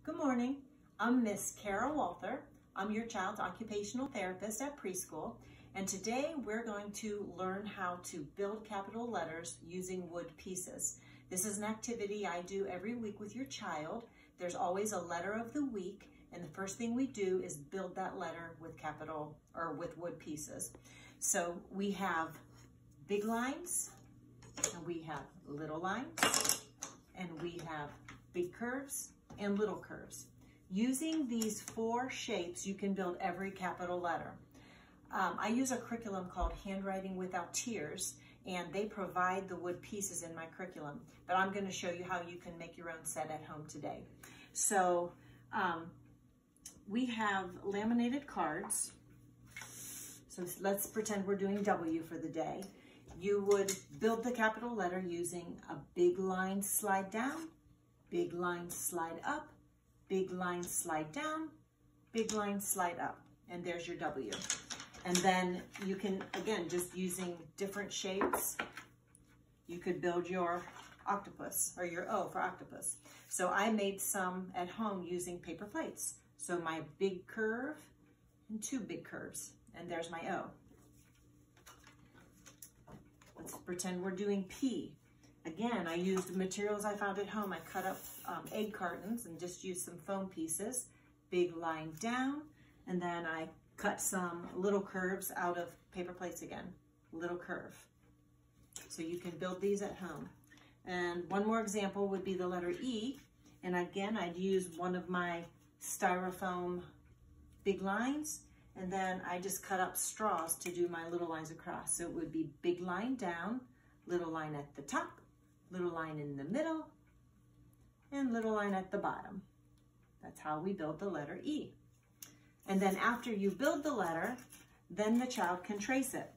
Good morning. I'm Miss Kara Walther. I'm your child's occupational therapist at preschool, and today we're going to learn how to build capital letters using wood pieces. This is an activity I do every week with your child. There's always a letter of the week, and the first thing we do is build that letter with with wood pieces. So we have big lines, and we have little lines, and we have big curves and little curves. Using these four shapes, you can build every capital letter. I use a curriculum called Handwriting Without Tears, and they provide the wood pieces in my curriculum, but I'm going to show you how you can make your own set at home today. So we have laminated cards. So let's pretend we're doing W for the day. You would build the capital letter using a big line slide down, big line slide up, big line slide down, big line slide up, and there's your W. And then you can, again, just using different shapes, you could build your octopus, or your O for octopus. So I made some at home using paper plates. So my big curve and two big curves, and there's my O. Let's pretend we're doing P. Again, I used materials I found at home. I cut up egg cartons and just used some foam pieces. Big line down, and then I cut some little curves out of paper plates again. Little curve. So you can build these at home. And one more example would be the letter E. And again, I'd use one of my styrofoam big lines, and then I just cut up straws to do my little lines across. So it would be big line down, little line at the top, little line in the middle, and little line at the bottom. That's how we build the letter E. And then after you build the letter, then the child can trace it.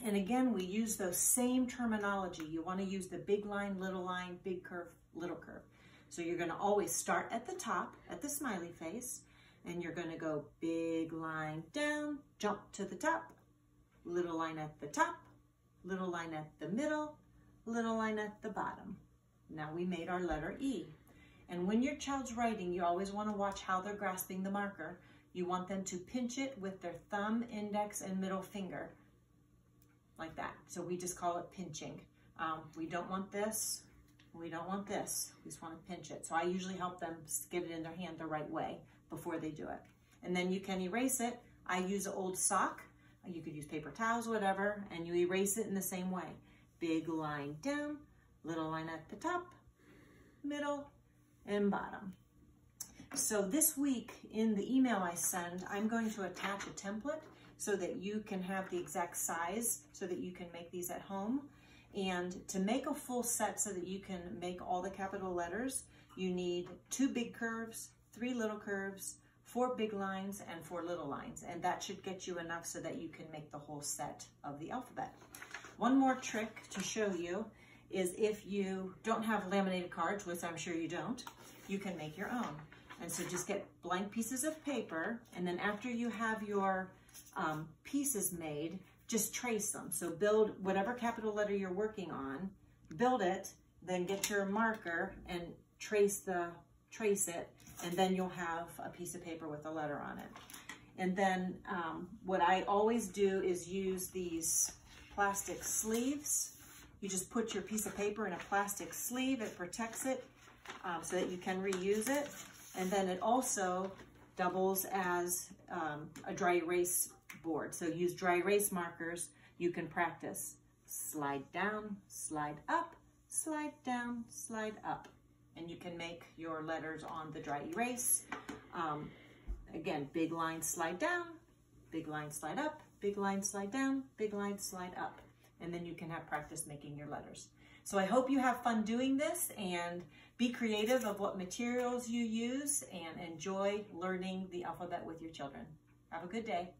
And again, we use those same terminology. You want to use the big line, big curve, little curve. So you're going to always start at the top, at the smiley face, and you're going to go big line down, jump to the top, little line at the top, little line at the middle, little line at the bottom. Now we made our letter E. And when your child's writing, you always want to watch how they're grasping the marker. You want them to pinch it with their thumb, index, and middle finger, like that. So we just call it pinching. We don't want this, we don't want this. We just want to pinch it. So I usually help them get it in their hand the right way before they do it. And then you can erase it. I use an old sock. You could use paper towels, whatever, and you erase it in the same way. Big line down, little line at the top, middle, and bottom. So this week in the email I send, I'm going to attach a template so that you can have the exact size so that you can make these at home. And to make a full set so that you can make all the capital letters, you need 2 big curves, 3 little curves, 4 big lines, and 4 little lines. And that should get you enough so that you can make the whole set of the alphabet. One more trick to show you is if you don't have laminated cards, which I'm sure you don't, you can make your own. And so just get blank pieces of paper, and then after you have your pieces made, just trace them. So build whatever capital letter you're working on, build it, then get your marker and trace it, and then you'll have a piece of paper with a letter on it. And then what I always do is use these plastic sleeves. You just put your piece of paper in a plastic sleeve. It protects it so that you can reuse it. And then it also doubles as a dry erase board. So use dry erase markers. You can practice. Slide down, slide up, slide down, slide up. And you can make your letters on the dry erase. Again, big line slide down, big line slide up, big line slide down, big line slide up. And then you can have practice making your letters. So I hope you have fun doing this and be creative of what materials you use and enjoy learning the alphabet with your children. Have a good day.